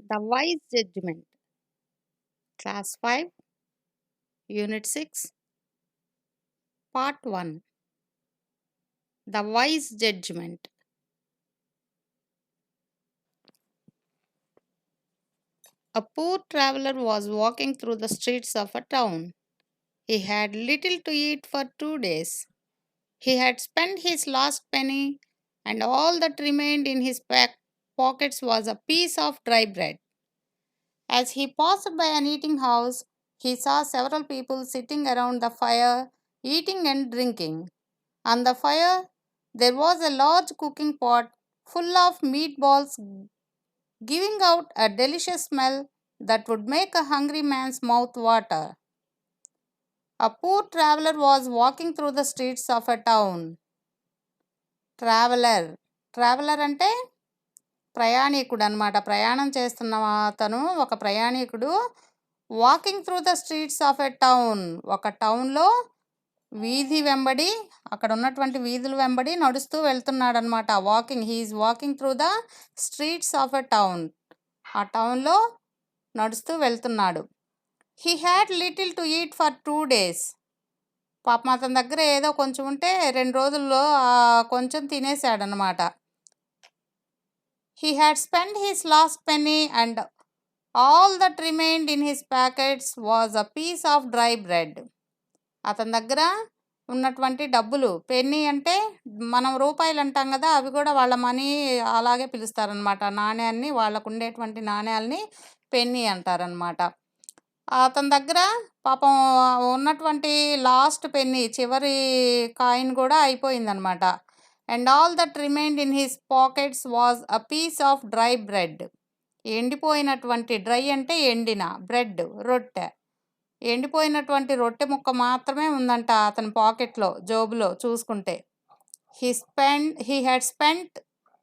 The Wise Judgment, Class 5, Unit 6, Part 1. The Wise Judgment. A poor traveler was walking through the streets of a town. He had little to eat for 2 days. He had spent his last penny, and all that remained in his pockets was a piece of dry bread. As he passed by an eating house, he saw several people sitting around the fire, eating and drinking. On the fire, there was a large cooking pot full of meatballs, giving out a delicious smell that would make a hungry man's mouth water. A poor traveler was walking through the streets of a town. Traveller అంటే ప్రయాణికుడు అనమాట. ప్రయాణం చేస్తున్న అతను ఒక ప్రయాణికుడు. Walking through the streets of a town, ఒక టౌన్లో వీధి వెంబడి, అక్కడ ఉన్నటువంటి వీధుల వెంబడి నడుస్తూ వెళ్తున్నాడు అనమాట. He's walking through the streets of a town, ఆ టౌన్లో నడుస్తూ వెళ్తున్నాడు. He had little to eat for 2 days. పాపం అతని దగ్గర ఏదో కొంచెం ఉంటే 2 రోజుల్లో కొంచెం తినేశాడనమాట. He had spend his last penny and all that remained in his packets was a piece of dry bread. అతని దగ్గర ఉన్నటువంటి డబ్బులు, పెన్నీ అంటే మనం రూపాయలు అంటాం కదా, అవి కూడా వాళ్ళ మనీ అలాగే పిలుస్తారనమాట. నాణ్యాన్ని, వాళ్ళకు ఉండేటువంటి నాణ్యాలని పెన్నీ అంటారనమాట. అతని దగ్గర పాపం ఉన్నటువంటి లాస్ట్ పెన్నీ, చివరి కాయిన్ కూడా అయిపోయిందనమాట. And all that remained in his pockets was a piece of dry bread. ఎండిపోయినటువంటి, డ్రై అంటే ఎండిన, బ్రెడ్ రొట్టె, ఎండిపోయినటువంటి రొట్టె ముక్క మాత్రమే ఉందంట అతని పాకెట్లో, జోబులో చూసుకుంటే. He had spent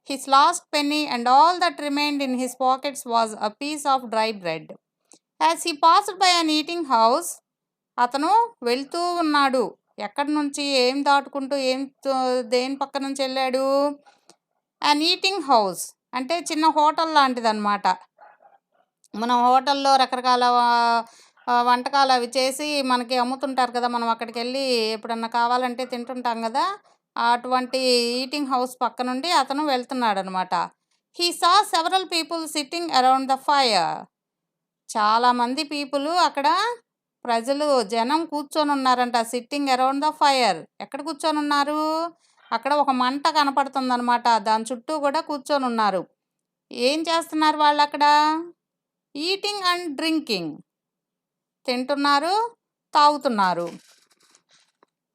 his last penny and all that remained in his pockets was a piece of dry bread. As he passed by an eating house, అతను వెళ్తూ ఉన్నాడు. ఎక్కడి నుంచి, ఏం దాటుకుంటూ, దేని పక్క నుంచి వెళ్ళాడు? అన్ ఈటింగ్ హౌస్ అంటే చిన్న హోటల్ లాంటిది అనమాట. మనం హోటల్లో రకరకాల వంటకాలు అవి చేసి మనకి అమ్ముతుంటారు కదా, మనం అక్కడికి వెళ్ళి ఎప్పుడన్నా కావాలంటే తింటుంటాం కదా, అటువంటి ఈటింగ్ హౌస్ పక్క నుండి అతను వెళ్తున్నాడు అనమాట. He saw several people sitting around the fire. చాలామంది పీపుల్, అక్కడ ప్రజలు, జనం కూర్చొని ఉన్నారంట. సిట్టింగ్ అరౌండ్ ద ఫైర్, ఎక్కడ కూర్చొని ఉన్నారు? అక్కడ ఒక మంట కనపడుతుంది అనమాట, దాని చుట్టూ కూడా కూర్చొని ఉన్నారు. ఏం చేస్తున్నారు వాళ్ళు అక్కడ? ఈటింగ్ అండ్ డ్రింకింగ్, తింటున్నారు, తాగుతున్నారు.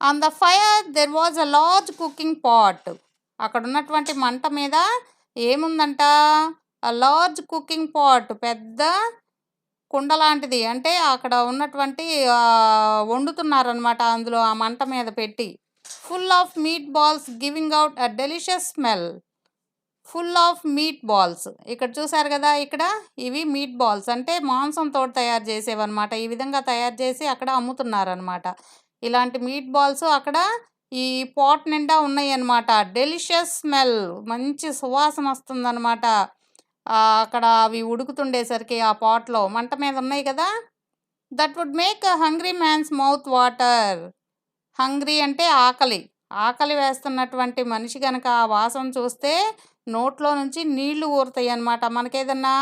On the fire there was a large cooking pot. అక్కడ ఉన్నటువంటి మంట మీద ఏముందంట? అ లార్జ్ కుకింగ్ పాట్, పెద్ద కుండ లాంటిది. అంటే అక్కడ ఉన్నటువంటి వండుతున్నారనమాట, అందులో ఆ మంట మీద పెట్టి. Full of meat balls giving out a delicious smell. Full of meat balls, ఇక్కడ చూసారు కదా, ఇక్కడ ఇవి మీట్ బాల్స్ అంటే మాంసంతో తయారు చేసేవన్నమాట. ఈ విధంగా తయారు చేసి అక్కడ అమ్ముతున్నారనమాట. ఇలాంటి మీట్ బాల్స్ అక్కడ ఈ పాట్ నిండా ఉన్నాయి అన్నమాట. డెలిషియస్ స్మెల్, మంచి సువాసన వస్తుందన్నమాట. అక్కడ అవి ఉడుకుతుండేసరికి ఆ పాట్లో మంట మీద ఉన్నాయి కదా. That would make a hungry man's mouth water. Hungry అంటే ఆకలి, ఆకలి వేస్తున్నటువంటి మనిషి కనుక ఆ వాసన చూస్తే నోట్లో నుంచి నీళ్లు ఊరుతాయి అన్నమాట. మనకేదన్నా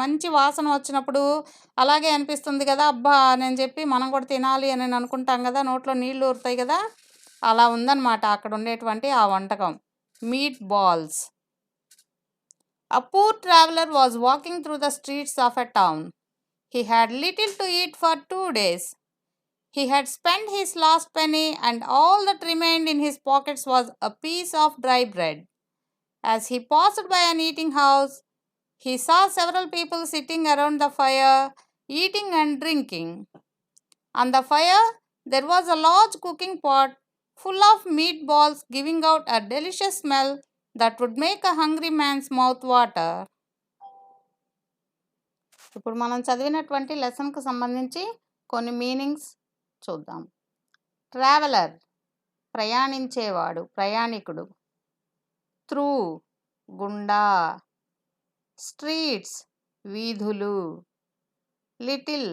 మంచి వాసన వచ్చినప్పుడు అలాగే అనిపిస్తుంది కదా, అబ్బా నేను చెప్పి మనం కూడా తినాలి అని అనుకుంటాం కదా, నోట్లో నీళ్లు ఊరుతాయి కదా, అలా ఉందన్నమాట అక్కడ ఉండేటువంటి ఆ వంటకం, meat balls. A poor traveler was walking through the streets of a town. He had little to eat for 2 days. He had spent his last penny and all that remained in his pockets was a piece of dry bread. As he passed by an eating house, he saw several people sitting around the fire, eating and drinking. On the fire, there was a large cooking pot full of meatballs, giving out a delicious smell that would make a hungry man's mouth water. ఇప్పుడు మనం చదివినటువంటి లెసన్కు సంబంధించి కొన్ని meanings చూద్దాం. Traveller, ప్రయాణించేవాడు, ప్రయాణికుడు. Through, గుండా. Streets, వీధులు. Little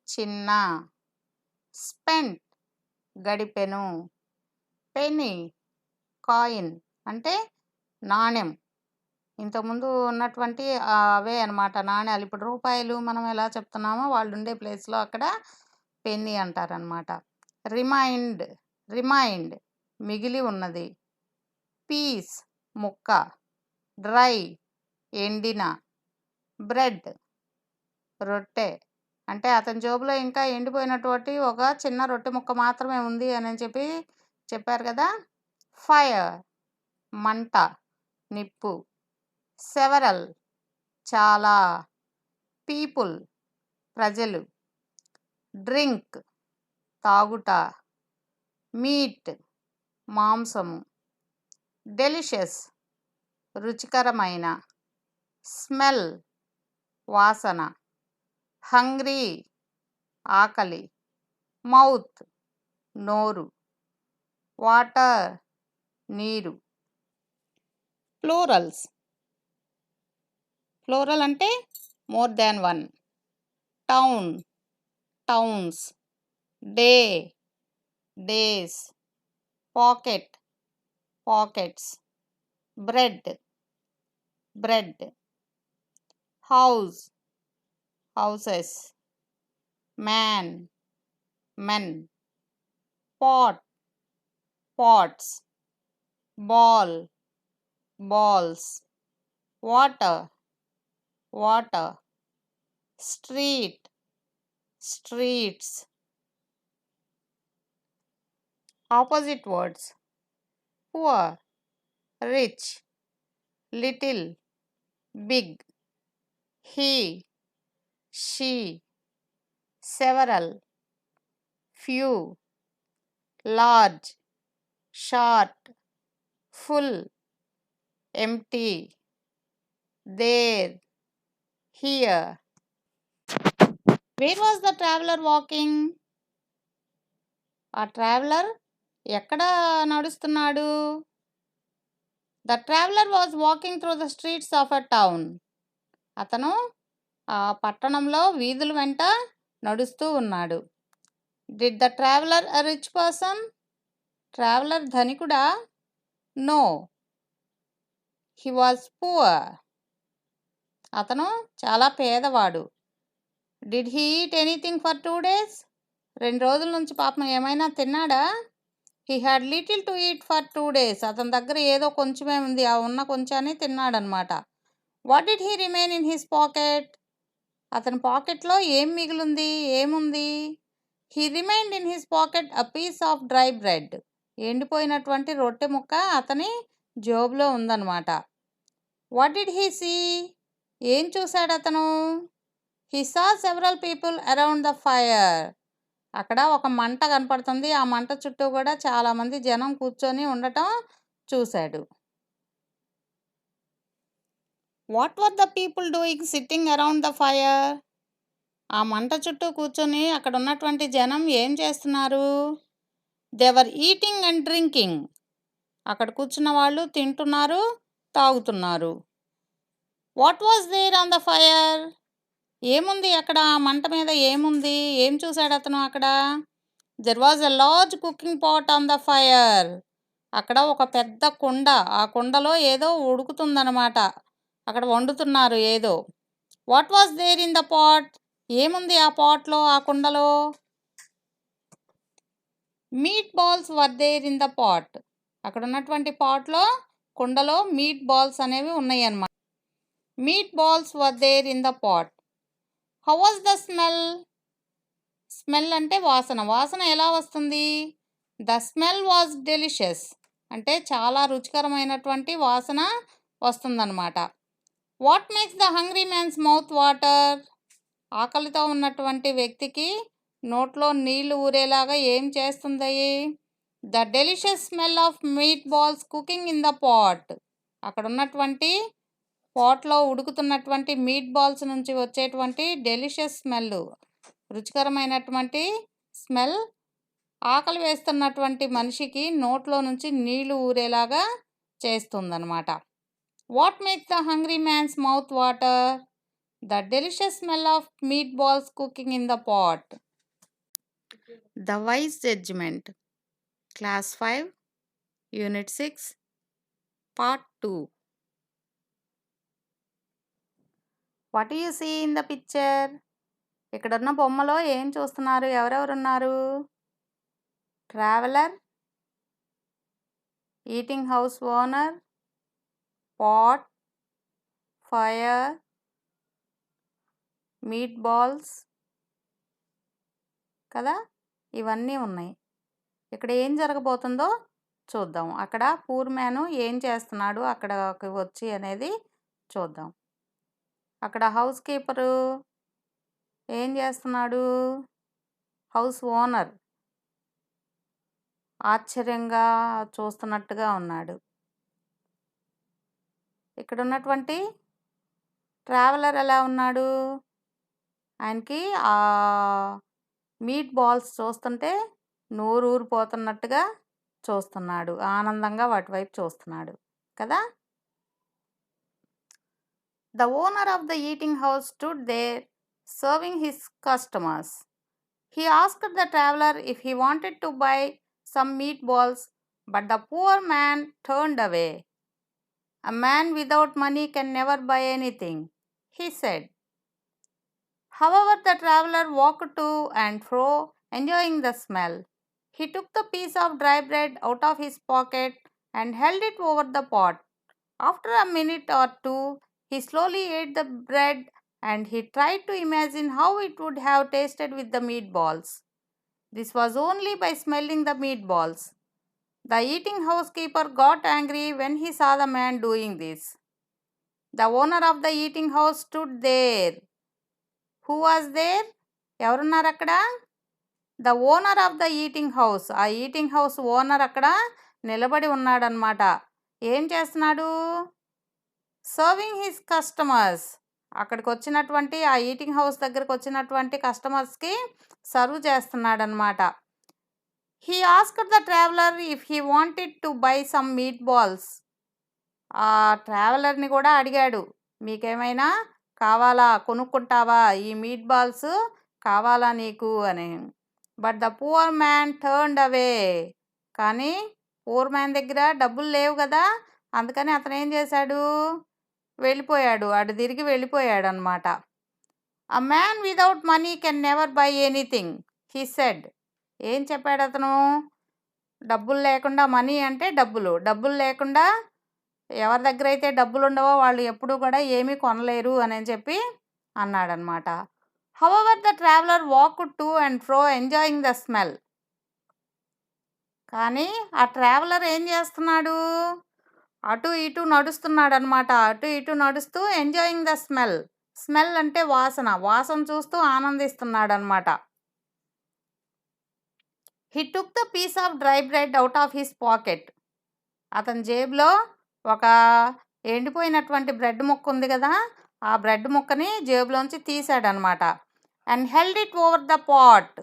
చిన్న. Spent గడిపెను. Penny coin అంటే నాణెం. ఇంతకుముందు ఉన్నటువంటి అవే అన్నమాట నాణ్యాలు. ఇప్పుడు రూపాయలు మనం ఎలా చెప్తున్నామో వాళ్ళు ఉండే ప్లేస్లో అక్కడ పెన్నీ అంటారనమాట. రిమైండ్ మిగిలి ఉన్నది. పీస్ ముక్క. డ్రై ఎండిన. బ్రెడ్ రొట్టె అంటే అతని జోబులో ఇంకా ఎండిపోయినటువంటి ఒక చిన్న రొట్టె ముక్క మాత్రమే ఉంది అని చెప్పి చెప్పారు కదా. ఫైర్ మంట నిప్పు. సెవరల్ చాలా. పీపుల్ ప్రజలు. డ్రింక్ తాగుట. మీట్ మాంసము. డెలిషియస్ రుచికరమైన. స్మెల్ వాసన. హంగ్రీ ఆకలి. మౌత్ నోరు. వాటర్ నీరు. ప్లూరల్ అంటే more than one. Town towns. Day days. Pocket pockets. Bread house houses. Man men. Pots. Ball balls. water. streets. Opposite words. Poor rich. Little big. He she. Several few. Large short. Full empty. There here. Where was the traveler walking? ఆ traveller ఎక్కడ నడుస్తున్నాడు? The traveller was walking through the streets of a town. అతను ఆ పట్టణంలో వీధుల వెంట నడుస్తూ ఉన్నాడు. Did the traveller a rich person? Traveller ధనికుడా? No, he was poor. అతను చాలా పేదవాడు. Did he eat anything for 2 days? 2 రోజుల నుంచి పాపం ఏమైనా తిన్నాడా? He had little to eat for 2 days. అతని దగ్గర ఏదో కొంచెమే ఉంది, ఆ ఉన్న కొంచెాన్ని తిన్నాడనమాట. What did he remain in his pocket? అతని పాకెట్లో ఏముంది? He remained in his pocket a piece of dry bread. ఎండిపోయినటువంటి రొట్టె ముక్క అతని జోబులో ఉందన్నమాట. What did he see? ఏం చూశాడు అతను? He saw several people around the fire. అక్కడ ఒక మంట కనపడుతుంది, ఆ మంట చుట్టూ కూడా చాలామంది జనం కూర్చొని ఉండటం చూశాడు. What were the people doing sitting around the fire? ఆ మంట చుట్టూ కూర్చొని అక్కడ ఉన్నటువంటి జనం ఏం చేస్తున్నారు? They were eating and drinking. అక్కడ కూర్చున్న వాళ్ళు తింటున్నారు, తాగుతున్నారు. What was there on the fire? ఏముంది అక్కడ మంట మీద? ఏం చూశాడు అతను అక్కడ? There was a large cooking pot on the fire. అక్కడ ఒక పెద్ద కుండ, ఆ కుండలో ఏదో ఉడుకుతుందన్నమాట, అక్కడ వండుతున్నారు ఏదో. What was there in the pot? ఏముంది ఆ పాట్లో, ఆ కుండలో? Meat balls were there in the pot. అక్కడ ఉన్నటువంటి పాట్లో, కుండలో మీట్ బాల్స్ అనేవి ఉన్నాయి అన్నమాట. Meat balls were there in the pot. How was the smell? Smell అంటే వాసన ఎలా వస్తుంది? ద స్మెల్ వాజ్ డెలిషియస్ అంటే చాలా రుచికరమైనటువంటి వాసన వస్తుందన్నమాట. What makes the hungry man's mouth water? ఆకలితో ఉన్నటువంటి వ్యక్తికి నోట్లో నీళ్లు ఊరేలాగా ఏం చేస్తుంది? The delicious smell of meat balls cooking in the pot. అక్కడ ఉన్నటువంటి పాట్లో ఉడుకుతున్నటువంటి మీట్ బాల్స్ నుంచి వచ్చేటువంటి డెలిషియస్ స్మెల్, రుచికరమైనటువంటి స్మెల్ ఆకలి వేస్తున్నటువంటి మనిషికి నోట్లో నుంచి నీళ్లు ఊరేలాగా చేస్తుందన్నమాట. What makes the hungry man's mouth water? The delicious smell of meatballs cooking in the pot. The wise judgment. Class 5, Unit 6, Part 2. What do you see in the picture? ఇక్కడ ఉన్న బొమ్మలో ఏం చూస్తున్నారు? ఎవరెవరు ఉన్నారు? Traveller, eating house owner, pot, fire, meat balls కదా, ఇవన్నీ ఉన్నాయి. ఇక్కడ ఏం జరగబోతుందో చూద్దాం. అక్కడ పూర్ మ్యాన్ ఏం చేస్తున్నాడు అక్కడికి వచ్చి అనేది చూద్దాం. అక్కడ హౌస్ కీపరు ఏం చేస్తున్నాడు? హౌస్ ఓనర్ ఆశ్చర్యంగా చూస్తున్నట్టుగా ఉన్నాడు. ఇక్కడ ఉన్నటువంటి ట్రావెలర్ ఎలా ఉన్నాడు? ఆయనకి ఆ మీట్ బాల్స్ చూస్తుంటే నోరు ఊరిపోతున్నట్టుగా చూస్తున్నాడు, ఆనందంగా వాటి వైపు చూస్తున్నాడు కదా. The owner of the eating house stood there serving his customers. He asked the traveler if he wanted to buy some meatballs, but the poor man turned away. A man without money can never buy anything, he said. However, the traveler walked to and fro, enjoying the smell. He took the piece of dry bread out of his pocket and held it over the pot. After a minute or two, he slowly ate the bread and he tried to imagine how it would have tasted with the meatballs. This was only by smelling the meatballs. The eating housekeeper got angry when he saw the man doing this. The owner of the eating house stood there. Who was there? ఎవరున్నారు అక్కడ? The owner of the eating house. ఆ eating house owner అక్కడ నిలబడి ఉన్నాడనమాట. ఏం చేస్తున్నాడు? Serving his customers. అక్కడికి వచ్చినటువంటి ఆ ఈటింగ్ హౌస్ దగ్గరకు వచ్చినటువంటి కస్టమర్స్కి సర్వ్ చేస్తున్నాడనమాట. He asked the traveller if he wanted to buy some meat balls. ఆ ట్రావెలర్ని కూడా అడిగాడు, మీకేమైనా కావాలా, కొనుక్కుంటావా, ఈ మీట్ బాల్స్ కావాలా నీకు అని. But the poor man turned away. కానీ పూర్ మ్యాన్ దగ్గర డబ్బులు లేవు కదా, అందుకని అతను ఏం చేశాడు? వెళ్ళిపోయాడు, అటు తిరిగి వెళ్ళిపోయాడు అనమాట. అ man without money can never buy anything, he said. ఏం చెప్పాడు అతను? డబ్బులు లేకుండా, మనీ అంటే డబ్బులు, డబ్బులు లేకుండా ఎవరి దగ్గర అయితే డబ్బులు ఉండవో వాళ్ళు ఎప్పుడూ కూడా ఏమీ కొనలేరు అని చెప్పి అన్నాడనమాట. However the traveller walked to and fro enjoying the smell. కానీ ఆ ట్రావెలర్ ఏం చేస్తున్నాడు? అటు ఇటు నడుస్తున్నాడు అనమాట. అటు ఇటు నడుస్తూ ఎంజాయింగ్ ద స్మెల్. స్మెల్ అంటే వాసన, వాసన చూస్తూ ఆనందిస్తున్నాడు అనమాట. He took the piece of dry bread out of his pocket. అతని జేబులో ఒక ఎండిపోయినటువంటి బ్రెడ్ ముక్క ఉంది కదా, ఆ బ్రెడ్ ముక్కని జేబులోంచి తీసాడనమాట. And held it over the pot.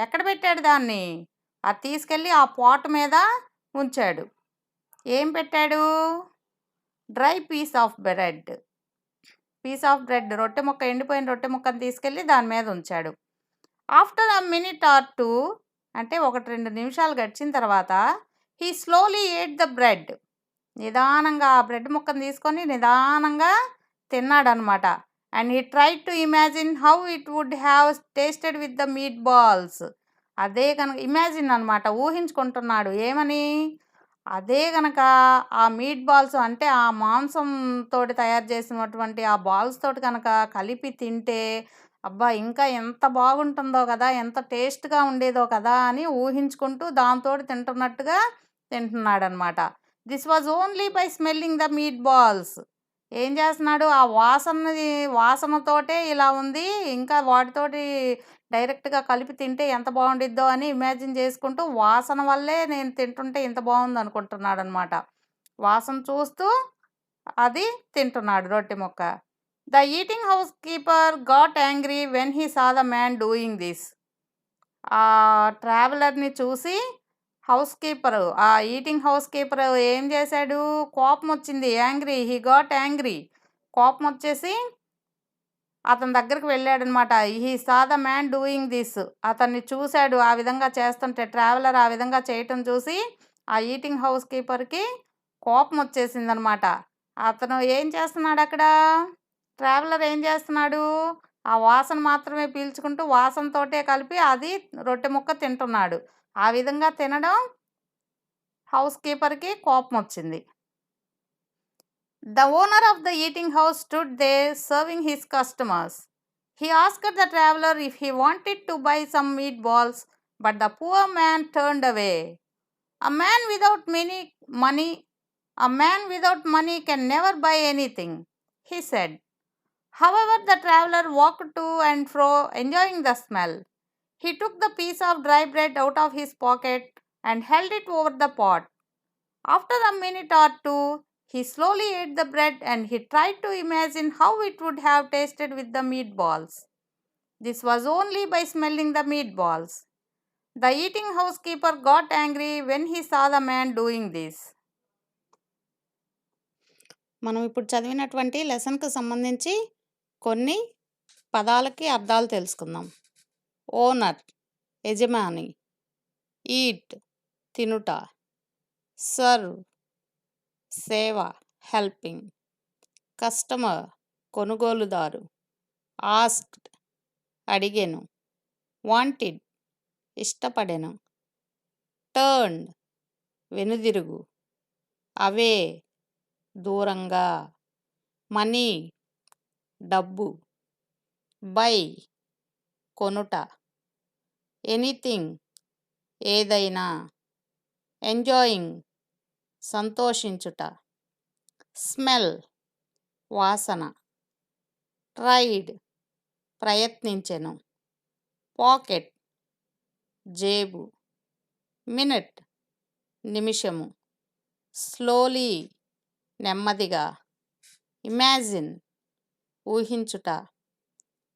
ఎక్కడ పెట్టాడు దాన్ని? అది తీసుకెళ్ళి ఆ పాట్ మీద ఉంచాడు. ఏం పెట్టాడు? Dry piece of bread. Piece of bread, రొట్టె ముక్క, ఎండిపోయిన రొట్టె ముక్కను తీసుకెళ్ళి దాని మీద ఉంచాడు. After a minute or two, అంటే 1-2 నిమిషాలు గడిచిన తర్వాత, he slowly ate the bread. నిదానంగా ఆ బ్రెడ్ ముక్కను తీసుకొని నిదానంగా తిన్నాడనమాట. And he tried to imagine how it would have tasted with the meat balls. అదే కనుక ఇమాజిన్ అనమాట, ఊహించుకుంటున్నాడు. ఏమని? అదే కనుక ఆ మీట్ బాల్స్ అంటే ఆ మాంసంతో తయారు చేసినటువంటి ఆ బాల్స్ తోటి కనుక కలిపి తింటే అబ్బా ఇంకా ఎంత బాగుంటుందో కదా, ఎంత టేస్ట్గా ఉండేదో కదా అని ఊహించుకుంటూ దాంతో తింటున్నట్టుగా తింటున్నాడనమాట. This was only by smelling the meat balls. ఏం చేస్తున్నాడు? ఆ వాసనతోటే ఇలా ఉంది, ఇంకా వాటితోటి డైరెక్ట్గా కలిపి తింటే ఎంత బాగుండిద్దో అని ఇమాజిన్ చేసుకుంటూ వాసన వల్లే నేను తింటుంటే ఇంత బాగుంది అనుకుంటున్నాడు అనమాట. వాసన చూస్తూ అది తింటున్నాడు రొట్టె ముక్క. The eating house keeper got angry when he saw the man doing this. ఆ ట్రావెలర్ని చూసి హౌస్ కీపరు, ఆ ఈటింగ్ హౌస్ కీపర్ ఏం చేశాడు? కోపం వచ్చింది. Angry, he got angry. కోపం వచ్చేసి అతని దగ్గరికి వెళ్ళాడనమాట. He saw the man doing this. అతన్ని చూశాడు ఆ విధంగా చేస్తుంటే. ట్రావెలర్ ఆ విధంగా చేయటం చూసి ఆ ఈటింగ్ హౌస్ కీపర్కి కోపం వచ్చేసిందనమాట. అతను ఏం చేస్తున్నాడు అక్కడ? ట్రావెలర్ ఏం చేస్తున్నాడు? ఆ వాసన మాత్రమే పీల్చుకుంటూ వాసనతోటే కలిపి అది రొట్టె ముక్క తింటున్నాడు. ఆ విధంగా తినడం హౌస్ కీపర్కి కోపం వచ్చింది. The owner of the eating house stood there serving his customers. He asked the traveler if he wanted to buy some meatballs, but the poor man turned away. A man without money can never buy anything, he said. However, the traveler walked to and fro, enjoying the smell. He took the piece of dry bread out of his pocket and held it over the pot. After a minute or two, he slowly ate the bread and he tried to imagine how it would have tasted with the meatballs. This was only by smelling the meatballs. The eating house keeper got angry when he saw the man doing this. మనం ఇప్పుడు చదివినటువంటి లెసన్కు సంబంధించి కొన్ని పదాలకి అర్థాలు తెలుసుకుందాం. Owner యజమాని, eat తినుట, serve సేవ హెల్పింగ్, కస్టమర్ కొనుగోలుదారు, ఆస్క్డ్ అడిగెను, వాంటెడ్ ఇష్టపడెను, టర్న్డ్ వెనుదిరుగు, అవే దూరంగా, మనీ డబ్బు, బై కొనుట, ఎనీథింగ్ ఏదైనా, ఎంజాయింగ్ సంతోషించుట, స్మెల్ వాసన, ట్రైడ్ ప్రయత్నించెను, పాకెట్ జేబు, మినిట్ నిమిషము, స్లోలీ నెమ్మదిగా, ఇమాజిన్ ఊహించుట,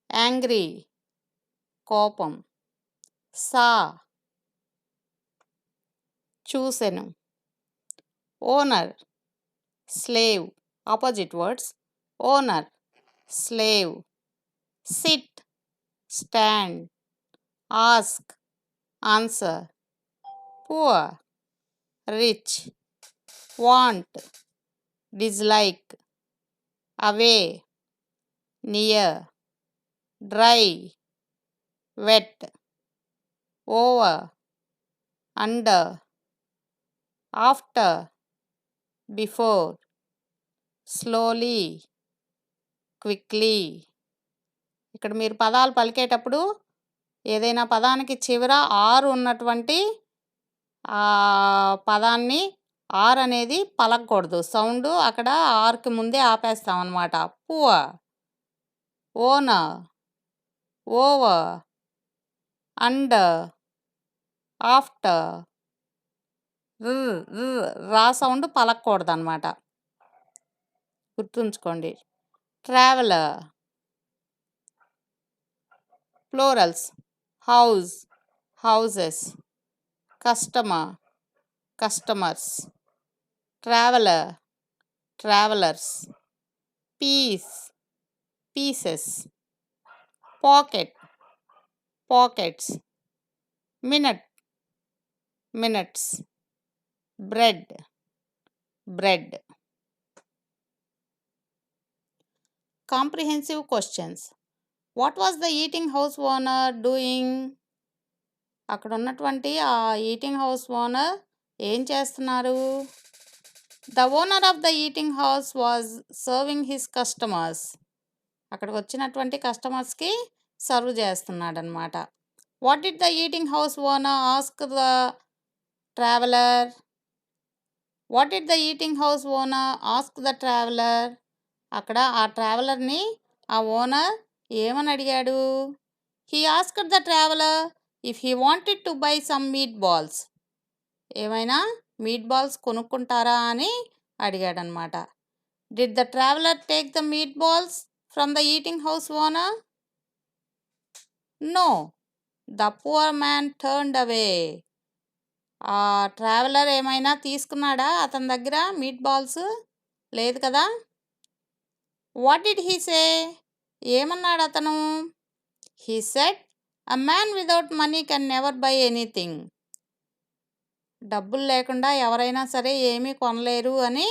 యాంగ్రీ కోపం, సా చూసెను, owner slave opposite words owner slave, sit stand, ask answer, poor rich, want dislike, away near, dry wet, over under, after before, slowly quickly. ఇక్కడ మీరు పదాలు పలికేటప్పుడు ఏదైనా పదానికి చివర ఆర్ ఉన్నటువంటి ఆ పదాన్ని ఆర్ అనేది పలకూడదు. సౌండ్ అక్కడ ఆర్కి ముందే ఆపేస్తాం అన్నమాట. Poor, owner, over, under, after, రా సౌండ్ పలకూడదు అనమాట. గుర్తుంచుకోండి. Traveller plurals house houses, customer customers, traveller travellers, piece pieces, pocket pockets, minute minutes, bread bread. Comprehensive questions. What was the eating house owner doing? అక్కడ ఉన్నటువంటి ఆ eating house owner ఏం చేస్తున్నారు? The owner of the eating house was serving his customers. అక్కడికి వచ్చినటువంటి కస్టమర్స్కి serve చేస్తున్నాడనమాట. What did the eating house owner ask the traveller? What did the eating house owner ask the traveller? అక్కడ ఆ ట్రావెలర్ని ఆ ఓనర్ ఏమని అడిగాడు? He asked the traveller if he wanted to buy some meat balls. ఏమైనా meat balls కొనుక్కుంటారా అని అడిగాడనమాట. Did the traveller take the meat balls from the eating house owner? No, the poor man turned away. ఆ traveller ఏమైనా తీసుకున్నాడా అతని దగ్గర meet balls? లేదు కదా. What did he say? ఏమన్నాడు అతను? He said, a man without money can never buy anything. డబ్బులు లేకుండా ఎవరైనా సరే ఏమీ కొనలేరు అని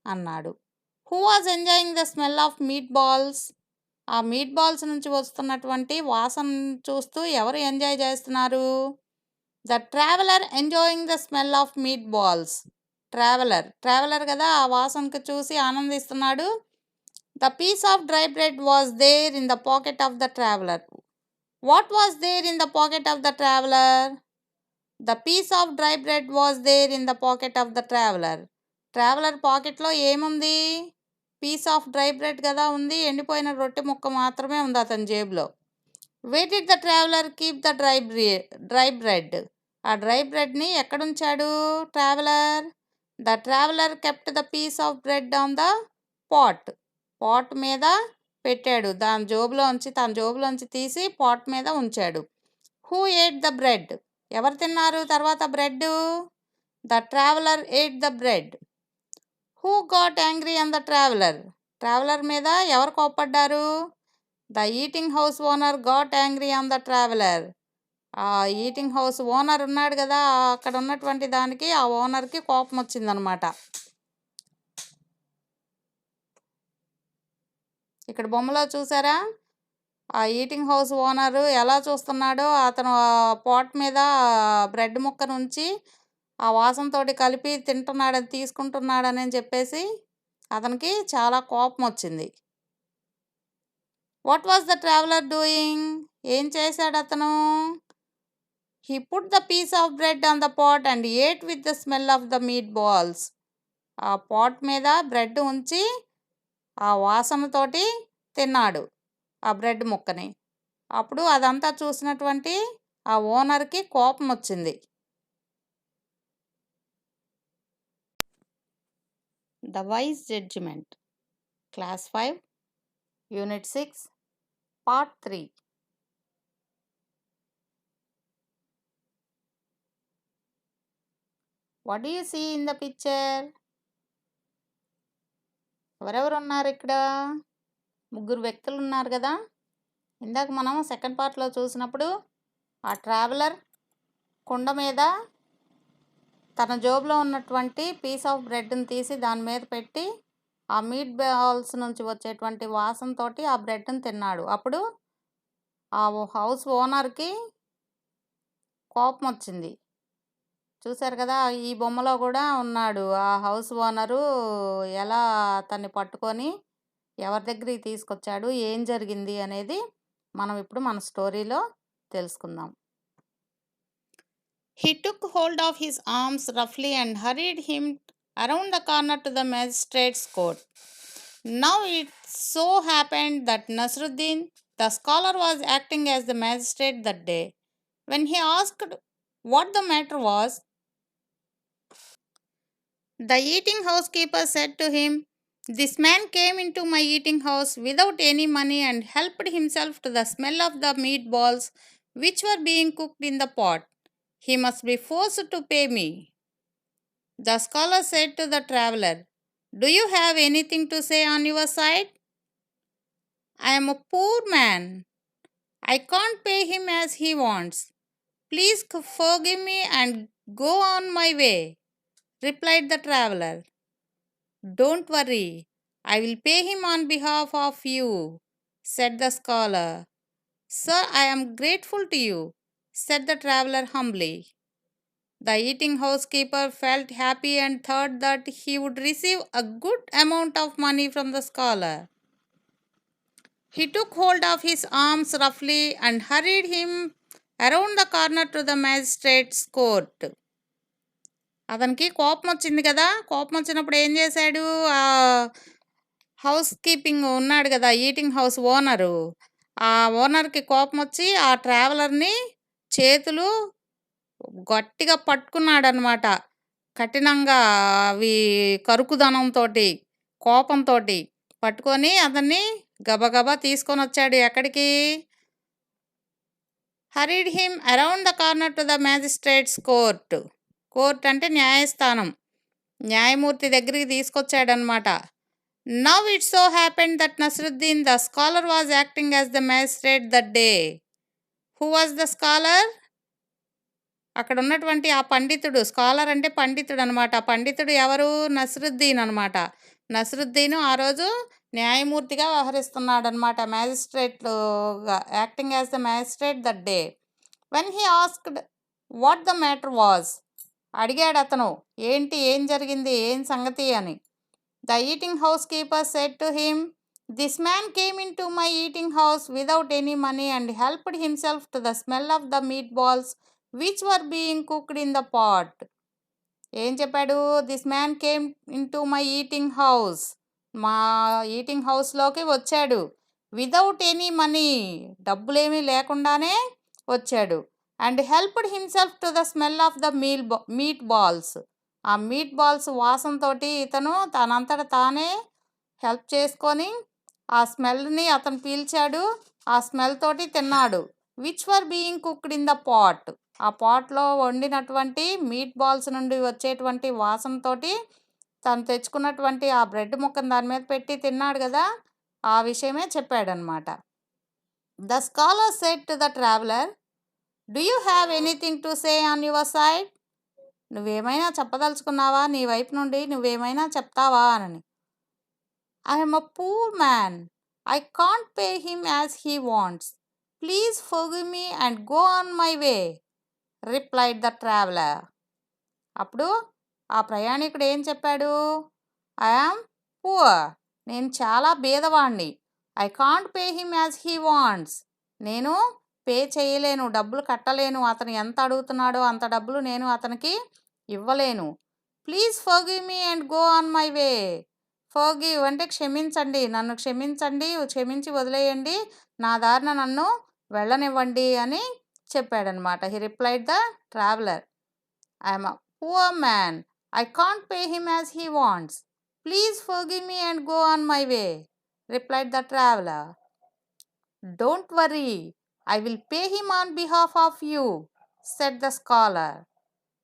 అన్నాడు. Who was enjoying the smell of meat balls? ఆ మీట్ బాల్స్ నుంచి వస్తున్నటువంటి వాసన చూస్తూ ఎవరు ఎంజాయ్ చేస్తున్నారు? The traveller enjoying the smell of meat balls. Traveller కదా, ఆ వాసనకు చూసి ఆనందిస్తున్నాడు. The piece of dry bread was there in the pocket of the traveller. What was there in the pocket of the traveller? The piece of dry bread was there in the pocket of the traveller. Traveller పాకెట్లో ఏముంది? Piece of dry bread కదా ఉంది, ఎండిపోయిన రొట్టె ముక్క మాత్రమే ఉంది అతని జేబులో. Where did the traveller keep the dry bread? ఆ డ్రై బ్రెడ్ని ఎక్కడుంచాడు traveller? The traveller kept the piece of bread on the pot మీద పెట్టాడు. తన జోబులోంచి తీసి పాట్ మీద ఉంచాడు. Who ate the bread? ఎవరు తిన్నారు తర్వాత bread? The traveller ate the bread. Who got angry on the traveller మీద ఎవరు కోప్పడ్డారు? The eating house owner got angry on the traveller. ఆ ఈటింగ్ హౌస్ ఓనర్ ఉన్నాడు కదా, అక్కడ ఉన్నటువంటి దానికి, ఆ ఓనర్కి కోపం వచ్చిందనమాట. ఇక్కడ బొమ్మలో చూసారా? ఆ ఈటింగ్ హౌస్ ఓనరు ఎలా చూస్తున్నాడో, అతను పాట్ మీద బ్రెడ్ ముక్క నుంచి ఆ వాసనతోటి కలిపి తీసుకుంటున్నాడని చెప్పేసి అతనికి చాలా కోపం వచ్చింది. What was the traveller doing? ఏం చేశాడు అతను? He put the piece of bread on the pot and ate with the smell of the meat balls. ఆ పాట్ మీద బ్రెడ్ ఉంచి ఆ వాసనతోటి తిన్నాడు ఆ బ్రెడ్ ముక్కని. అప్పుడు అదంతా చూసినటువంటి ఆ ఓనర్కి కోపం వచ్చింది. The wise judgement. Class 5, unit 6, part 3. What do you see in the picture? ఎవరెవరు ఉన్నారు ఇక్కడ? ముగ్గురు వ్యక్తులు ఉన్నారు కదా. ఇందాక మనం సెకండ్ పార్ట్లో చూసినప్పుడు ఆ ట్రావెలర్ కుండ మీద తన జోబులో ఉన్నటువంటి పీస్ ఆఫ్ బ్రెడ్ని తీసి దాని మీద పెట్టి ఆ మీట్ బాల్స్ నుంచి వచ్చేటువంటి వాసనతో ఆ బ్రెడ్ని తిన్నాడు. అప్పుడు ఆ హౌస్ ఓనర్కి కోపం వచ్చింది. చూశారు కదా, ఈ బొమ్మలో కూడా ఉన్నాడు ఆ హౌస్ ఓనరు. ఎలా అతన్ని పట్టుకొని ఎవరి దగ్గరికి తీసుకొచ్చాడు, ఏం జరిగింది అనేది మనం ఇప్పుడు మన స్టోరీలో తెలుసుకుందాం. He took hold of his arms roughly and hurried him around the corner to the magistrate's court. Now it so happened that Nasruddin, the scholar, was acting as the magistrate that day. When he asked what the matter was, the eating house keeper said to him, "This man came into my eating house without any money and helped himself to the smell of the meatballs which were being cooked in the pot. He must be forced to pay me." The scholar said to the traveler, "Do you have anything to say on your side? I am a poor man. I can't pay him as he wants. Please forgive me and go on my way," replied the traveler. "Don't worry, I will pay him on behalf of you," said the scholar. "Sir, I am grateful to you," said the traveler humbly. The eating house keeper felt happy and thought that he would receive a good amount of money from the scholar. He took hold of his arms roughly and hurried him around the corner to the magistrate's court. అతనికి కోపం వచ్చింది కదా. కోపం వచ్చినప్పుడు ఏం చేశాడు? ఆ house keeping ఉన్నాడు కదా, ఈటింగ్ హౌస్ ఓనరు. ఆ ఓనర్కి కోపం వచ్చి ఆ ట్రావెలర్ని చేతులు గట్టిగా పట్టుకున్నాడనమాట. కఠినంగా అవి కరుకుదనంతో, కోపంతో పట్టుకొని అతన్ని గబగబా తీసుకొని వచ్చాడు. ఎక్కడికి? Hurried him around the corner to the magistrate's court. Court అంటే న్యాయస్థానం. న్యాయమూర్తి దగ్గరికి తీసుకొచ్చాడనమాట. Now it so happened that Nasruddin the scholar was acting as the magistrate that day. Who was the scholar? అక్కడ ఉన్నటువంటి ఆ పండితుడు, స్కాలర్ అంటే పండితుడు అనమాట. పండితుడు ఎవరు? నస్రుద్దీన్ అనమాట. నస్రుద్దీన్ ఆ రోజు న్యాయమూర్తిగా వ్యవహరిస్తున్నాడనమాట. మ్యాజిస్ట్రేట్గా acting as the magistrate that day. When he asked what the matter was, అడిగాడు అతను, ఏంటి, ఏం జరిగింది, ఏం సంగతి అని. The eating house keeper said to him, this man came in to my eating house without any money and helped himself to the smell of the meat balls which were being cooked in the pot. ఏం చెప్పాడు? This man came in to my eating house, మా eating హౌస్లోకి వచ్చాడు. Without any money, డబ్బులేమీ లేకుండానే వచ్చాడు. And helped himself to the smell of the meat balls, ఆ meat balls వాసనతో ఇతను తనంతట తానే హెల్ప్ చేసుకొని ఆ స్మెల్ని అతను పీల్చాడు. ఆ స్మెల్ తోటి తిన్నాడు. Which were being cooked in the pot, ఆ పాట్లో వండినటువంటి మీట్ బాల్స్ నుండి వచ్చేటువంటి వాసనతోటి తను తెచ్చుకున్నటువంటి ఆ బ్రెడ్ ముక్కను దాని మీద పెట్టి తిన్నాడు కదా, ఆ విషయమే చెప్పాడనమాట. The scholar said to the traveller, do you have anything to say on your side, నువ్వేమైనా చెప్పదలుచుకున్నావా, నీ వైపు నుండి నువ్వేమైనా చెప్తావా అని. I'm a poor man, I can't pay him as he wants, please forgive me and go on my way, replied the traveller. అప్పుడు ఆ ప్రయాణికుడు ఏం చెప్పాడు? ఐఆమ్ పూర్, నేను చాలా బీదవాణ్ణి. I can't pay him as he wants, నేను pay చేయలేను, డబ్బులు కట్టలేను, అతను ఎంత అడుగుతున్నాడో అంత డబ్బులు నేను అతనికి ఇవ్వలేను. Please forgive me and go on my way, forgive అంటే క్షమించండి, నన్ను క్షమించండి, క్షమించి వదిలేయండి, నా దారిన నన్ను వెళ్ళనివ్వండి అని చెప్పాడనమాట. He replied the traveller, I'm a poor man, I can't pay him as he wants, please forgive me and go on my way, replied the traveller. Don't worry, I will pay him on behalf of you, said the scholar.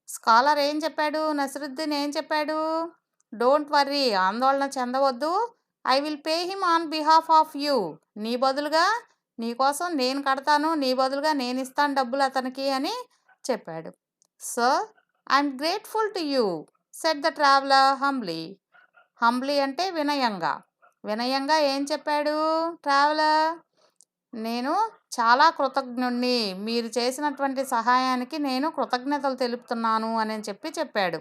Scholar ఏం చెప్పాడు? నసరుద్దీన్ ఏం చెప్పాడు? Don't worry, ఆందోళన చెందవద్దు, I will pay him on behalf of you, నీ బదులుగా, నీకోసం నేను కడతాను, నీ బదులుగా నేను ఇస్తాను డబ్బులు అతనికి అని చెప్పాడు. Sir, I'm grateful to you, said the traveller humbly. Humbly అంటే వినయంగా. వినయంగా ఏం చెప్పాడు ట్రావెలర్? నేను చాలా కృతజ్ఞుణ్ణి, మీరు చేసినటువంటి సహాయానికి నేను కృతజ్ఞతలు తెలుపుతున్నాను అని చెప్పాడు.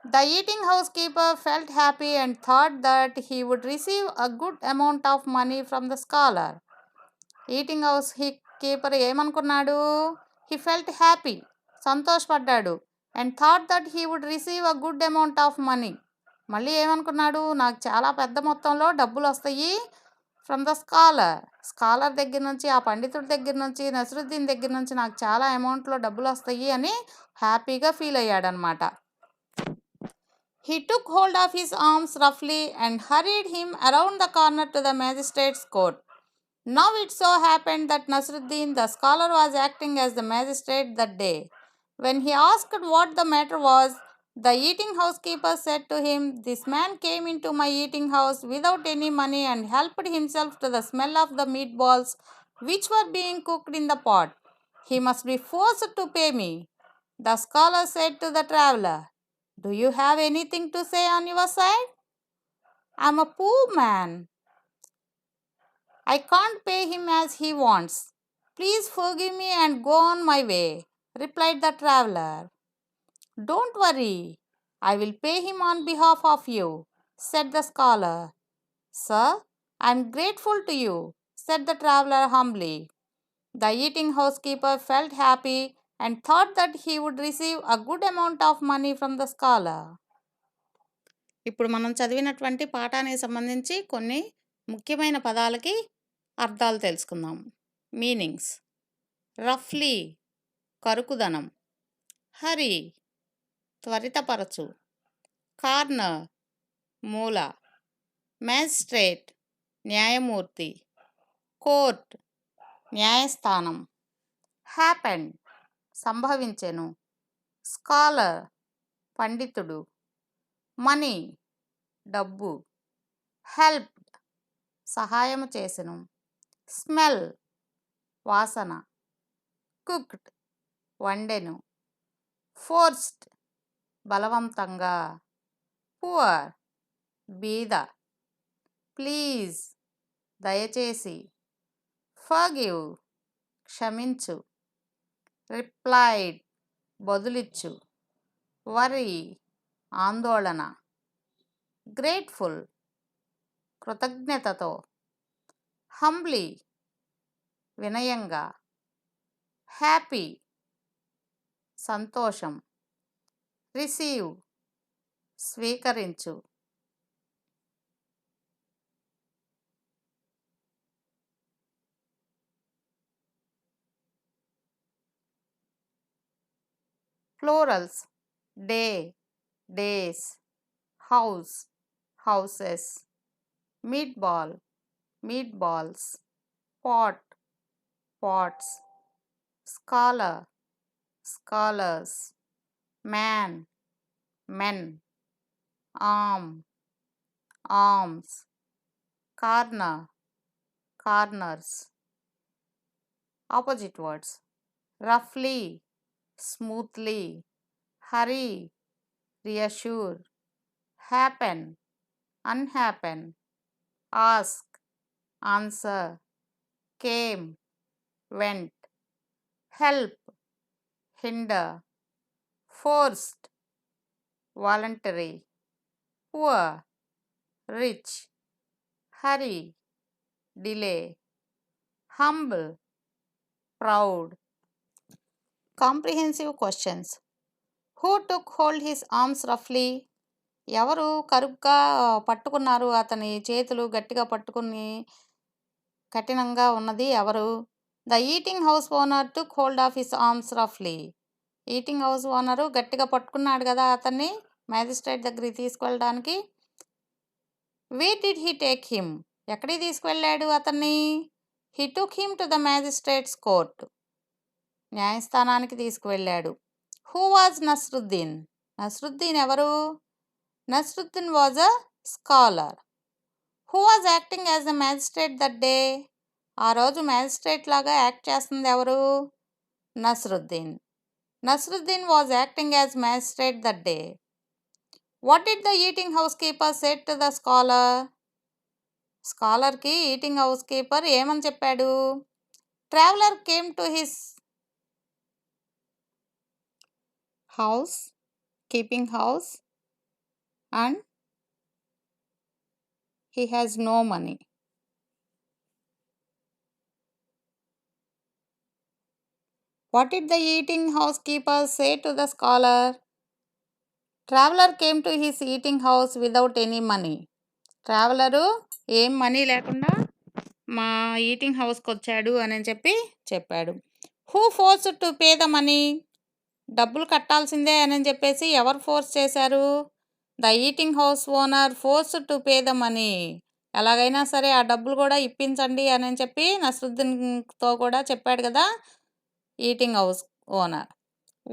The eating house keeper felt happy and thought that he would receive a good amount of money from the scholar. Eating house keeper ఏమనుకున్నాడు? హీ ఫెల్ట్ హ్యాపీ, సంతోషపడ్డాడు. And thought that he would receive a good amount of money, మళ్ళీ ఏమనుకున్నాడు? నాకు చాలా పెద్ద మొత్తంలో డబ్బులు వస్తాయి ఫ్రమ్ ద స్కాలర్, స్కాలర్ దగ్గర నుంచి, ఆ పండితుడి దగ్గర నుంచి, నసరుద్దీన్ దగ్గర నుంచి నాకు చాలా అమౌంట్లో డబ్బులు వస్తాయి అని హ్యాపీగా ఫీల్ అయ్యాడనమాట. He took hold of his arms రఫ్లీ and hurried him around the corner to the magistrate's court. Now it so happened that Nasruddin the scholar was acting as the magistrate that day. When he asked what the matter was, the eating house keeper said to him, this man came into my eating house without any money and helped himself to the smell of the meatballs which were being cooked in the pot. He must be forced to pay me. The scholar said to the traveler, do you have anything to say on your side? I am a poor man, I can't pay him as he wants. Please forgive me and go on my way, replied the traveler. Don't worry, I will pay him on behalf of you, said the scholar. Sir, I am grateful to you, said the traveler humbly. The eating house keeper felt happy and thought that he would receive a good amount of money from the scholar. ఇప్పుడు మనం చదివినటువంటి పాఠానికి సంబంధించి కొన్ని ముఖ్యమైన పదాలకి అర్థాలు తెలుసుకుందాం. మీనింగ్స్: రఫ్లీ కరుకుదనం, హరి త్వరితపరచు, కార్నర్ మూల, మ్యాజిస్ట్రేట్ న్యాయమూర్తి, కోర్ట్ న్యాయస్థానం, హ్యాపెండ్ సంభవించెను, స్కాలర్ పండితుడు, మనీ డబ్బు, హెల్ప్డ్ సహాయము చేసెను, స్మెల్ వాసన, కుక్డ్ వండెను, ఫోర్స్డ్ బలవంతంగా, పువర్ బీద, ప్లీజ్ దయచేసి, ఫర్గివ్ క్షమించు, రిప్లైడ్ బదులిచ్చు, వరీ ఆందోళన, గ్రేట్ఫుల్ కృతజ్ఞతతో, హంబ్లీ వినయంగా, హ్యాపీ సంతోషం, రిసీవ్ స్వీకరించు. Plurals day days, house houses, meat ball meat balls, pot pots, scholar scholars, man men, arm arms, corner corners. Opposite words రఫ్లీ smoothly, hurry reassure, happen unhappen, ask answer, came went, help hinder, forced voluntary, poor rich, hurry delay, humble proud. Comprehensive questions. Who took hold his arms రఫ్లీ? ఎవరు కరుగ్గా పట్టుకున్నారు, అతని చేతులు గట్టిగా పట్టుకుని కఠినంగా ఉన్నది ఎవరు? The eating house owner took hold of his arms రఫ్లీ. ఈటింగ్ హౌస్ ఓనరు గట్టిగా పట్టుకున్నాడు కదా అతన్ని మ్యాజిస్ట్రేట్ దగ్గరికి తీసుకువెళ్ళడానికి. Where did he take him? ఎక్కడికి తీసుకువెళ్ళాడు అతన్ని? He took him to the magistrate's court. న్యాయస్థానానికి తీసుకువెళ్ళాడు. Who was Nasruddin? నస్రుద్దీన్ ఎవరు? Nasruddin was a scholar. Who was acting as the magistrate that day? ఆ రోజు మ్యాజిస్ట్రేట్ లాగా యాక్ట్ చేస్తుంది ఎవరు? Nasruddin. Nasruddin was acting as magistrate that day. What did the eating house keeper said to the scholar? స్కాలర్కి eating house keeper ఏమని చెప్పాడు? Traveller came to his house, keeping house, and he has no money. What did the eating house keeper say to the scholar? Traveler came to his eating house without any money. Traveller ఏం money లేకుండా మా eating హౌస్కి వచ్చాడు అని చెప్పాడు. Who force to pay the money? డబ్బులు కట్టాల్సిందే అని చెప్పేసి ఎవరు ఫోర్స్ చేశారు? The eating house owner force to pay the money. ఎలాగైనా సరే ఆ డబ్బులు కూడా ఇప్పించండి అని చెప్పి నస్రుద్దీన్తో కూడా చెప్పాడు కదా eating house owner.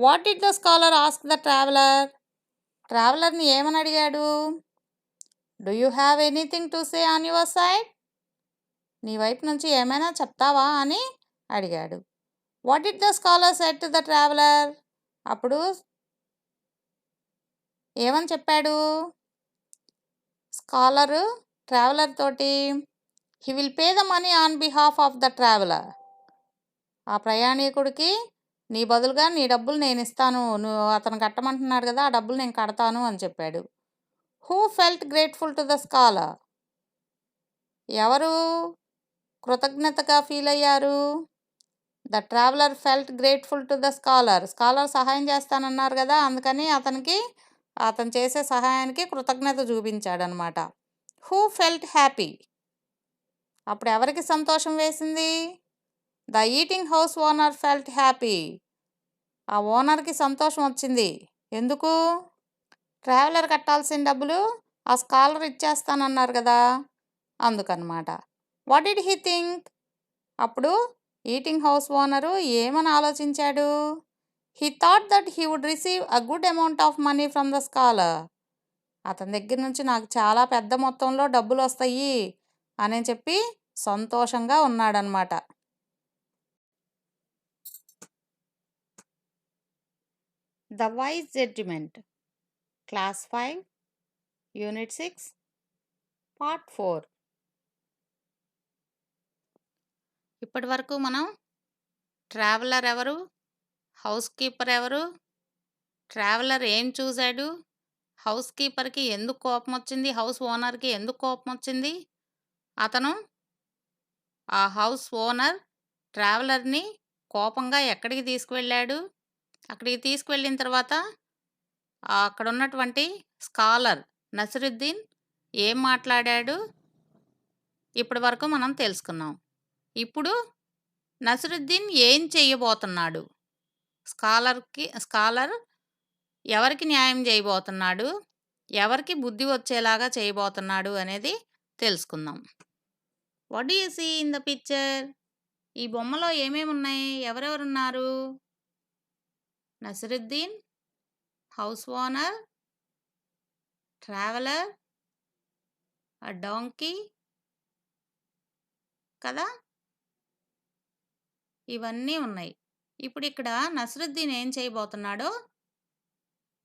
What did the scholar ask the traveller? ట్రావెలర్ని ఏమని అడిగాడు? Do you have anything to say on your side? నీ వైపు నుంచి ఏమైనా చెప్తావా అని అడిగాడు. What did the scholar said to the traveller? అప్పుడు ఏమని చెప్పాడు స్కాలరు ట్రావెలర్ తోటి? He will pay the money on behalf of the traveller. ఆ ప్రయాణికుడికి నీ బదులుగా నీ డబ్బులు నేను ఇస్తాను, నువ్వు అతను కట్టమంటున్నాడు కదా ఆ డబ్బులు నేను కడతాను అని చెప్పాడు. Who felt grateful to the scholar? ఎవరు కృతజ్ఞతగా ఫీల్ అయ్యారు? The traveller felt grateful to the scholar. Scholar సహాయం చేస్తానన్నారు కదా అందుకని అతను చేసే సహాయానికి కృతజ్ఞత చూపించాడనమాట. Who felt happy? అప్పుడు ఎవరికి సంతోషం వేసింది? The eating house owner felt happy. ఆ ఓనర్కి సంతోషం వచ్చింది. ఎందుకు? ట్రావెలర్ కట్టాల్సిన డబ్బులు ఆ స్కాలర్ ఇచ్చేస్తానన్నారు కదా అందుకనమాట. What did he think? అప్పుడు ఈటింగ్ హౌస్ ఓనరు ఏమని ఆలోచించాడు? He thought that he would receive a good amount of money from the scholar. అతని దగ్గర నుంచి నాకు చాలా పెద్ద మొత్తంలో డబ్బులు వస్తాయి అని చెప్పి సంతోషంగా ఉన్నాడనమాట. The wise judgement, class 5, unit 6, part 4. ఇప్పటి వరకు మనం ట్రావెలర్ ఎవరు, హౌస్ కీపర్ ఎవరు, ట్రావెలర్ ఏం చూశాడు, హౌస్ కీపర్కి ఎందుకు కోపం వచ్చింది, హౌస్ ఓనర్కి ఎందుకు కోపం వచ్చింది, అతను ఆ హౌస్ ఓనర్ ట్రావెలర్ని కోపంగా ఎక్కడికి తీసుకువెళ్ళాడు, అక్కడికి తీసుకువెళ్ళిన తర్వాత అక్కడ ఉన్నటువంటి స్కాలర్ నసిరుద్దీన్ ఏం మాట్లాడాడు ఇప్పటి వరకు మనం తెలుసుకున్నాం. ఇప్పుడు నసిరుద్దీన్ ఏం చేయబోతున్నాడు, స్కాలర్ ఎవరికి న్యాయం చేయబోతున్నాడు, ఎవరికి బుద్ధి వచ్చేలాగా చేయబోతున్నాడు అనేది తెలుసుకుందాం. What do you see in the picture? ఈ బొమ్మలో ఏమేమి ఉన్నాయి, ఎవరెవరున్నారు? నసిరుద్దీన్, హౌస్ ఓనర్, ట్రావెలర్, ఆ డాంకీ కదా, ఇవన్నీ ఉన్నాయి. ఇప్పుడు ఇక్కడ నసిరుద్దీన్ ఏం చేయబోతున్నాడో,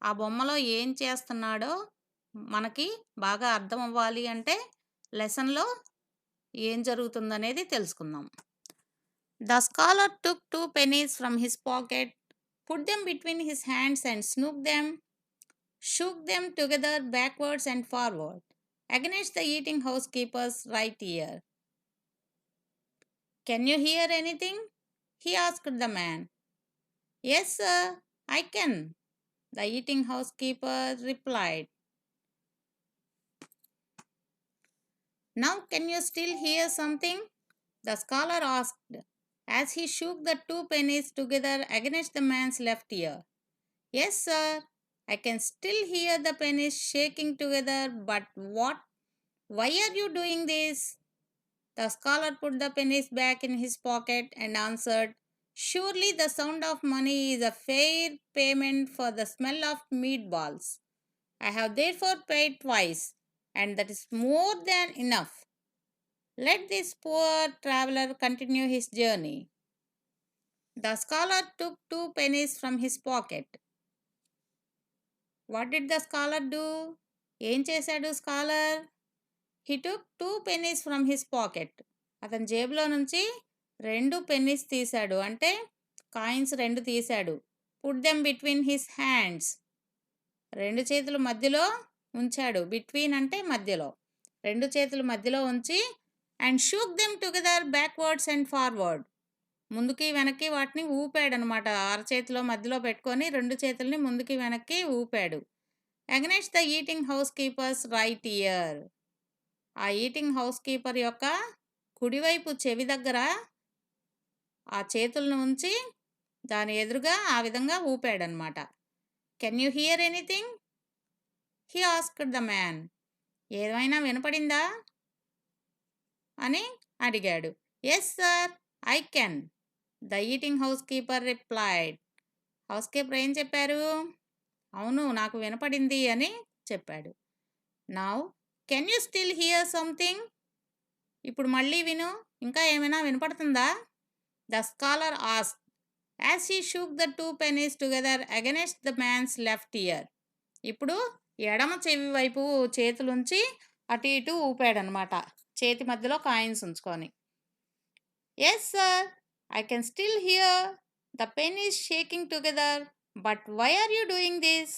ఆ బొమ్మలో ఏం చేస్తున్నాడో మనకి బాగా అర్థం అవ్వాలి అంటే లెసన్లో ఏం జరుగుతుందనేది తెలుసుకుందాం. The scholar took 2 pennies from his pocket, put them between his hands and shook them together backwards and forward against the eating housekeeper's right ear. Can you hear anything? He asked the man. Yes, sir, I can, the eating housekeeper replied. Now can you still hear something? The scholar asked as he shook the 2 pennies together against the man's left ear. Yes, sir, I can still hear the pennies shaking together, but why are you doing this? The scholar put the pennies back in his pocket and answered, surely the sound of money is a fair payment for the smell of meatballs. I have therefore paid twice, and that is more than enough. Let this poor traveler continue his journey. The scholar took 2 pennies from his pocket. What did the scholar do? ఏం చేశాడు scholar? He took 2 pennies from his pocket. అతని జేబులో నుంచి 2 pennies తీశాడు, అంటే coins 2 తీశాడు. Put them between his hands. 2 చేతుల మధ్యలో ఉంచాడు. బిట్వీన్ అంటే మధ్యలో. 2 చేతుల మధ్యలో ఉంచి and shook them together backwards and forward. ముందుకి వెనక్కి వాటిని ఊపాడనమాట. అరచేతిలో మధ్యలో పెట్టుకొని 2 చేతుల్ని ముందుకి వెనక్కి ఊపాడు. Against the eating house keeper's right ear. ఆ ఈటింగ్ హౌస్ కీపర్ యొక్క కుడివైపు చెవి దగ్గర ఆ చేతులను ఉంచి దాని ఎదురుగా ఆ విధంగా ఊపాడనమాట. Can you hear anything? He asked the man. ఏమైనా వినపడిందా అని అడిగాడు. Yes sir, I can, the eating house keeper replied. House keeper ఏం చెప్పారు? అవును, నాకు వినపడింది అని చెప్పాడు. Now can you still hear something? ఇప్పుడు మళ్ళీ విను, ఇంకా ఏమైనా వినపడుతుందా? The scholar asked as he shook the 2 pennies together against the man's left ear. ఇప్పుడు ఎడమ చెవి వైపు చేతులుంచి అటు ఇటు ఊపాడనమాట, చేతి మధ్యలో కాయిన్స్ ఉంచుకొని. Yes sir, I can still hear the pennies shaking together, but why are you doing this?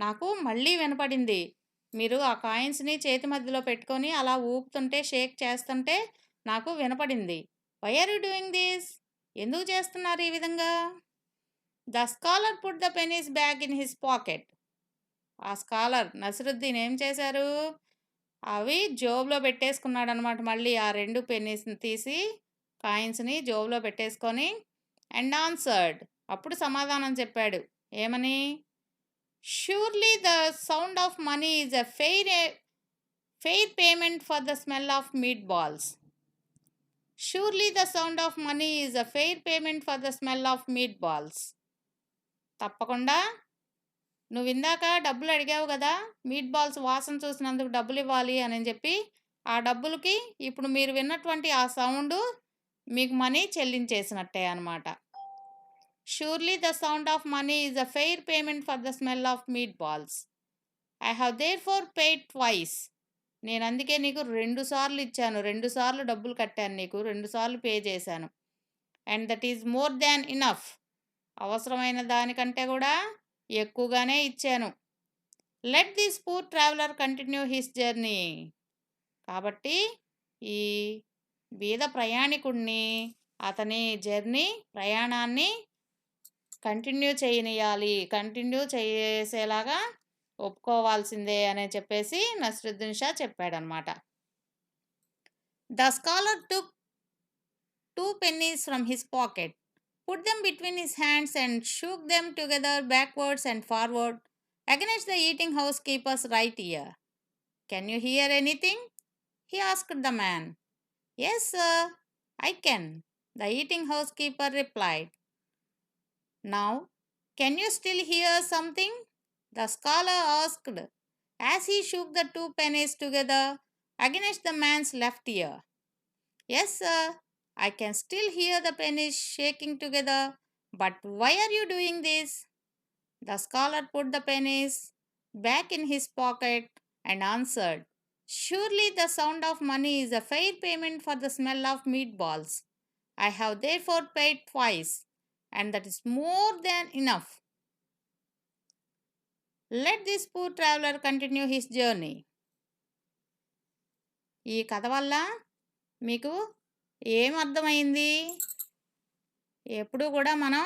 నాకు మళ్ళీ వినపడింది. మీరు ఆ కాయిన్స్ని చేతి మధ్యలో పెట్టుకొని అలా ఊపుతుంటే, షేక్ చేస్తుంటే నాకు వినపడింది. Why are you doing this? ఎందుకు చేస్తున్నారు ఈ విధంగా? The scholar put the pennies bag in his pocket. ఆ స్కాలర్ నసిరుద్దీన్ ఏం చేశారు? అవి జోబులో పెట్టేసుకున్నాడు అనమాట. మళ్ళీ ఆ 2 పెన్నీస్ని తీసి కాయిన్స్ని జోబులో పెట్టేసుకొని అండ్ ఆన్సర్డ్, అప్పుడు సమాధానం చెప్పాడు. ఏమని? Surely the sound of money is a fair payment for the smell of meat balls. Surely the sound of money is a fair payment for the smell of meat balls. తప్పకుండా నువ్వు ఇందాక డబ్బులు అడిగావు కదా, మీట్ బాల్స్ వాసన చూసినందుకు డబ్బులు ఇవ్వాలి అని చెప్పి, ఆ డబ్బులకి ఇప్పుడు మీరు విన్నటువంటి ఆ సౌండ్ మీకు మనీ చెల్లించేసినట్టే అనమాట. Surely the sound of money is a fair payment for the smell of meat balls. I have their four paid twice. నేను అందుకే నీకు 2 సార్లు ఇచ్చాను, 2 సార్లు డబ్బులు కట్టాను, నీకు 2 సార్లు పే చేశాను. And that is more than enough. అవసరమైన దానికంటే కూడా ఎక్కువగానే ఇచ్చాను. Let this poor traveller continue his journey. కాబట్టి ఈ బీద ప్రయాణికుడిని అతని ప్రయాణాన్ని కంటిన్యూ చేసేలాగా ఒప్పుకోవాల్సిందే అని చెప్పేసి నస్రుద్దీన్ షా చెప్పాడనమాట. The scholar took 2 pennies from his pocket, put them between his hands and shook them together backwards and forward against the eating housekeeper's right ear. Can you hear anything? He asked the man. Yes, sir, I can, the eating housekeeper replied. Now, can you still hear something? The scholar asked as he shook the 2 pennies together against the man's left ear. Yes, sir, I can still hear the pennies shaking together, but why are you doing this? The scholar put the pennies back in his pocket and answered, surely the sound of money is a fair payment for the smell of meatballs. I have therefore paid twice, and that is more than enough. Let this poor traveler continue his journey. ఈ కథ వల్ల మీకు ఏమర్థమైంది? ఎప్పుడు కూడా మనం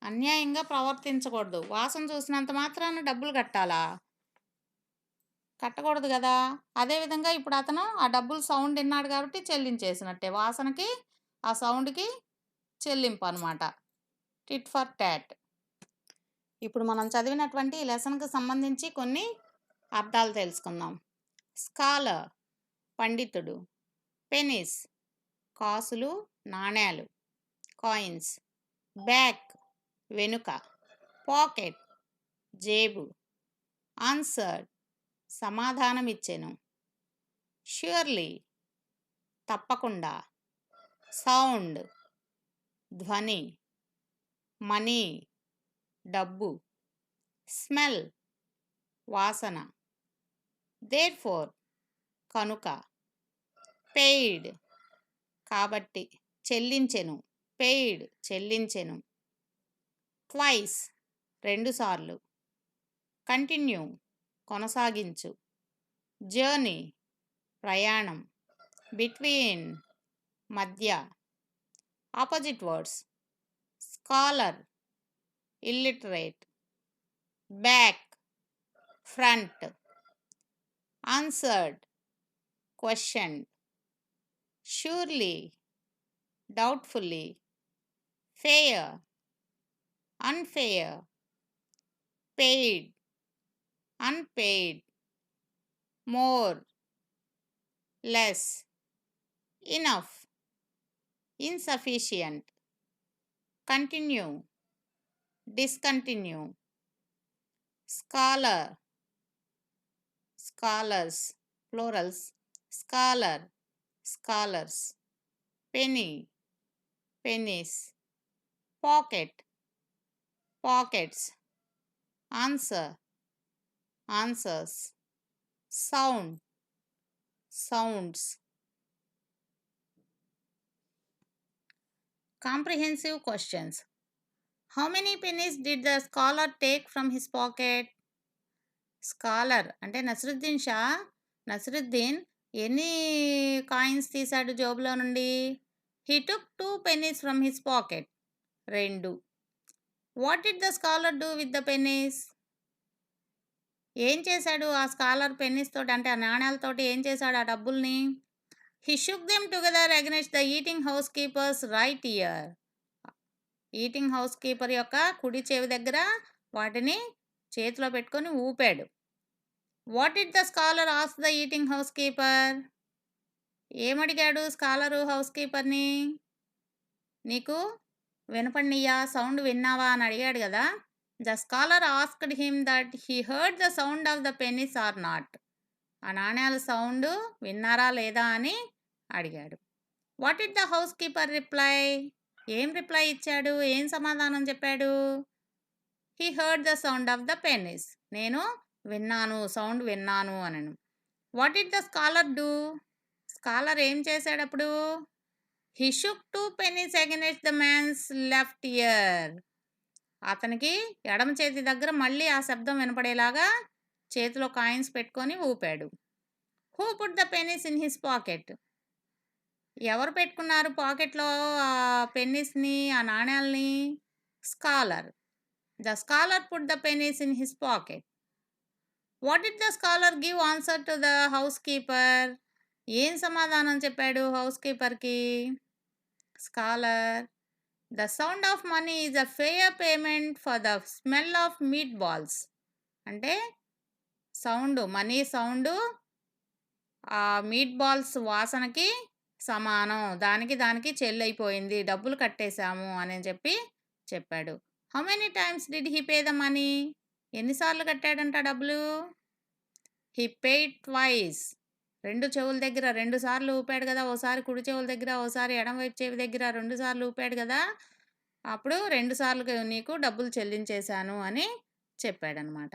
అన్యాయంగా ప్రవర్తించకూడదు. వాసన చూసినంత మాత్రాన డబ్బులు కట్టకూడదు కదా. అదేవిధంగా ఇప్పుడు అతను ఆ డబ్బులు సౌండ్ విన్నాడు కాబట్టి చెల్లించేసినట్టే. వాసనకి ఆ సౌండ్కి చెల్లింపు అనమాట. Tit for tat. ఇప్పుడు మనం చదివినటువంటి ఈ లెసన్కి సంబంధించి కొన్ని అర్థాలు తెలుసుకుందాం. స్కాలర్ పండితుడు, పెనీస్ కాసులు నాణేలు కాయిన్స్, బ్యాక్ వెనుక, పాకెట్ జేబు, ఆన్సర్డ్ సమాధానమిచ్చెను, ష్యూర్లీ తప్పకుండా, సౌండ్ ధ్వని, మనీ డబ్బు, స్మెల్ వాసన, దేర్ఫోర్ కనుక, పెయిడ్ కాబట్టి చెల్లించెను, పెయిడ్ చెల్లించెను, ట్వైస్ 2 సార్లు, కంటిన్యూ కొనసాగించు, జర్నీ ప్రయాణం, బిట్వీన్ మధ్య, opposite words scholar illiterate, back front, answered question, surely doubtfully, fair unfair, paid unpaid, more less, enough insufficient, continue discontinue, scholar scholars plurals, scholar scholars, penny pennies, pocket pockets, answer answers, sound sounds. Comprehensive questions. How many pennies did the scholar take from his pocket? Scholar అంటే నస్రుద్దీన్ ఎన్ని coins తీశాడు జోబులో నుండి? He took 2 pennies from his pocket, 2. What did the scholar do with the pennies? ఏం చేశాడు ఆ scholar pennies తోటి, అంటే ఆ నాణ్యాలతోటి ఏం చేశాడు ఆ డబ్బుల్ని? He shook them together against the eating house keeper's right ear. Eating house keeper యొక్క కుడి చెవి దగ్గర వాటిని చేతిలో పెట్టుకొని ఊపాడు. What did the scholar ask the eating house keeper? ఏమడిగాడు స్కాలరు హౌస్ కీపర్ని? నీకు వినపడినయ్యా, సౌండ్ విన్నావా అని అడిగాడు కదా. The scholar asked him that he heard the sound of the pennies or not. ఆ నాణ్యాల సౌండ్ విన్నారా లేదా అని అడిగాడు. What did the house keeper reply? ఏం రిప్లై ఇచ్చాడు? ఏం సమాధానం చెప్పాడు? He heard the sound of the pennies. నేను విన్నాను, సౌండ్ విన్నాను అనను. What did the scholar do? Scholar ఏం చేశాడు అప్పుడు? He shook 2 pennies against the man's left ear. అతనికి ఎడమ చేతి దగ్గర మళ్ళీ ఆ శబ్దం వినపడేలాగా చేతిలో కాయిన్స్ పెట్టుకొని ఊపాడు. Who put the pennies in his pocket? ఎవరు పెట్టుకున్నారు పాకెట్లో ఆ పెన్నీస్ని, ఆ నాణ్యాల్ని? Scholar. The scholar put the pennies in his pocket. What did the scholar give answer to the house keeper? ఏం సమాధానం చెప్పాడు హౌస్ కీపర్కి? Scholar, the sound of money is a fair payment for the smell of meat balls. అంటే sound, money sound ఆ meat balls వాసనకి సమానం, దానికి చెల్లైపోయింది, డబ్బులు కట్టేశాము అని చెప్పాడు. How many times did he pay the money? ఎన్నిసార్లు కట్టాడంట డబ్బులు? He paid twice. రెండు చెవుల దగ్గర 2 సార్లు ఊపాడు కదా, ఓసారి కుడి చెవుల దగ్గర, ఓసారి ఎడమ వైపు చెవి దగ్గర 2 సార్లు ఊపాడు కదా, అప్పుడు 2 సార్లు నీకు డబ్బులు చెల్లించేశాను అని చెప్పాడనమాట.